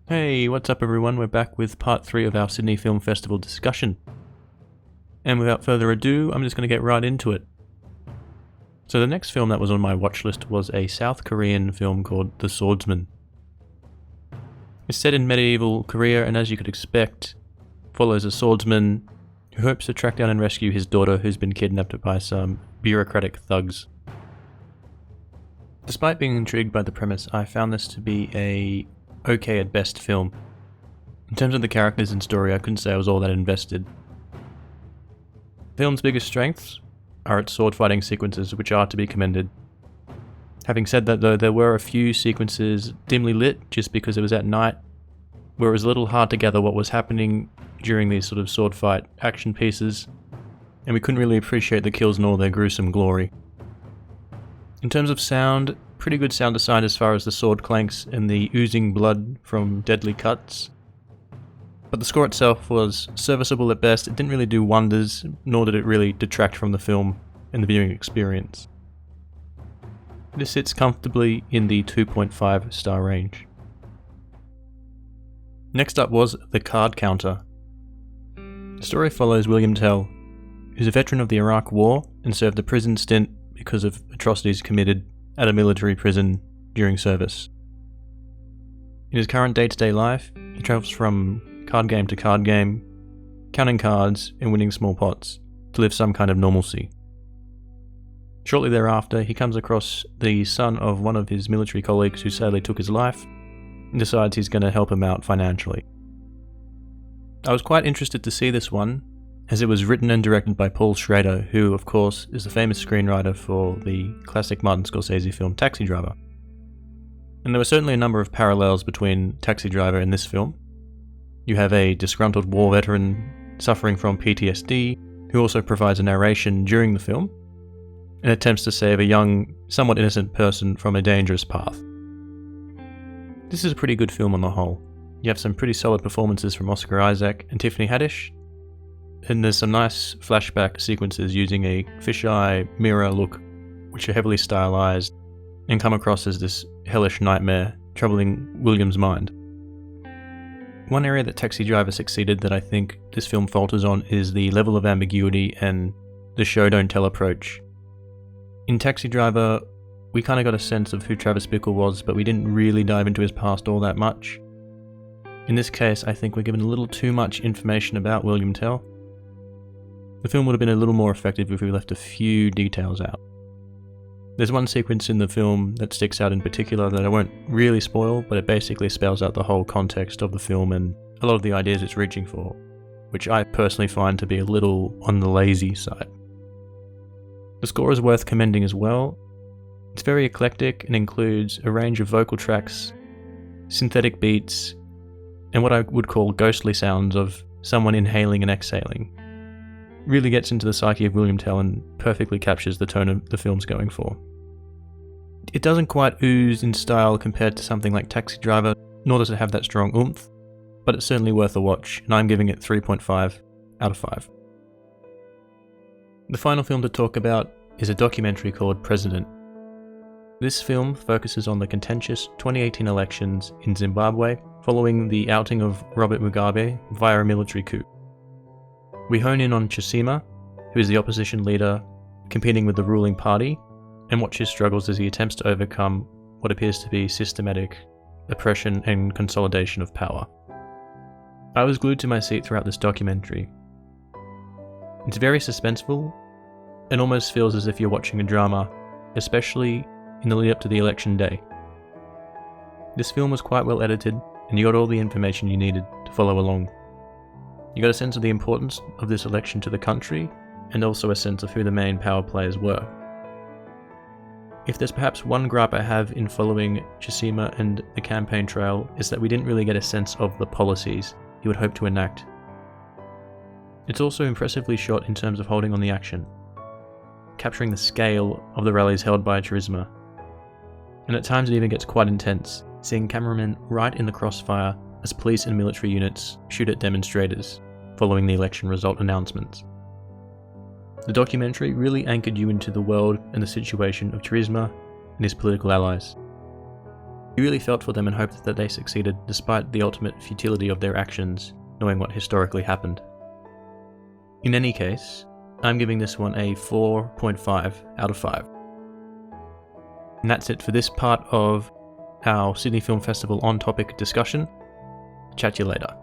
Hey, what's up everyone? We're back with part 3 of our Sydney Film Festival discussion. And without further ado, I'm just going to get right into it. So the next film that was on my watch list was a South Korean film called The Swordsman. It's set in medieval Korea and, as you could expect, follows a swordsman who hopes to track down and rescue his daughter who's been kidnapped by some bureaucratic thugs. Despite being intrigued by the premise, I found this to be a okay at best film. In terms of the characters and story, I couldn't say I was all that invested. The film's biggest strengths are its sword fighting sequences, which are to be commended. Having said that though, there were a few sequences dimly lit just because it was at night, where it was a little hard to gather what was happening during these sort of sword fight action pieces, and we couldn't really appreciate the kills in all their gruesome glory. In terms of sound, pretty good sound design as far as the sword clanks and the oozing blood from deadly cuts. But the score itself was serviceable at best. It didn't really do wonders, nor did it really detract from the film and the viewing experience. This sits comfortably in the 2.5 star range. Next up was The Card Counter. The story follows William Tell, who's a veteran of the Iraq War and served a prison stint because of atrocities committed at a military prison during service. In his current day-to-day life, he travels from card game to card game, counting cards and winning small pots to live some kind of normalcy. Shortly thereafter, he comes across the son of one of his military colleagues who sadly took his life and decides he's going to help him out financially. I was quite interested to see this one, as it was written and directed by Paul Schrader, who of course is the famous screenwriter for the classic Martin Scorsese film Taxi Driver. And there were certainly a number of parallels between Taxi Driver and this film. You have a disgruntled war veteran suffering from PTSD, who also provides a narration during the film, and attempts to save a young, somewhat innocent person from a dangerous path. This is a pretty good film on the whole. You have some pretty solid performances from Oscar Isaac and Tiffany Haddish, and there's some nice flashback sequences using a fisheye mirror look, which are heavily stylized and come across as this hellish nightmare troubling William's mind. One area that Taxi Driver succeeded that I think this film falters on is the level of ambiguity and the show don't tell approach. In Taxi Driver, we kind of got a sense of who Travis Bickle was, but we didn't really dive into his past all that much. In this case, I think we're given a little too much information about William Tell. The film would have been a little more effective if we left a few details out. There's one sequence in the film that sticks out in particular that I won't really spoil, but it basically spells out the whole context of the film and a lot of the ideas it's reaching for, which I personally find to be a little on the lazy side. The score is worth commending as well. It's very eclectic and includes a range of vocal tracks, synthetic beats, and what I would call ghostly sounds of someone inhaling and exhaling. Really gets into the psyche of William Tell and perfectly captures the tone of the film's going for. It doesn't quite ooze in style compared to something like Taxi Driver, nor does it have that strong oomph, but it's certainly worth a watch, and I'm giving it 3.5 out of 5. The final film to talk about is a documentary called President. This film focuses on the contentious 2018 elections in Zimbabwe following the outing of Robert Mugabe via a military coup. We hone in on Chisima, who is the opposition leader competing with the ruling party, and watch his struggles as he attempts to overcome what appears to be systematic oppression and consolidation of power. I was glued to my seat throughout this documentary. It's very suspenseful, and almost feels as if you're watching a drama, especially in the lead up to the election day. This film was quite well edited, and you got all the information you needed to follow along. You got a sense of the importance of this election to the country, and also a sense of who the main power players were. If there's perhaps one gripe I have in following Chisima and the campaign trail, is that we didn't really get a sense of the policies he would hope to enact. It's also impressively shot in terms of holding on the action, capturing the scale of the rallies held by Charisma. And at times it even gets quite intense, seeing cameramen right in the crossfire as police and military units shoot at demonstrators following the election result announcements. The documentary really anchored you into the world and the situation of Charisma and his political allies. You really felt for them and hoped that they succeeded despite the ultimate futility of their actions, knowing what historically happened. In any case, I'm giving this one a 4.5 out of 5. And that's it for this part of our Sydney Film Festival on-topic discussion. Chat to you later.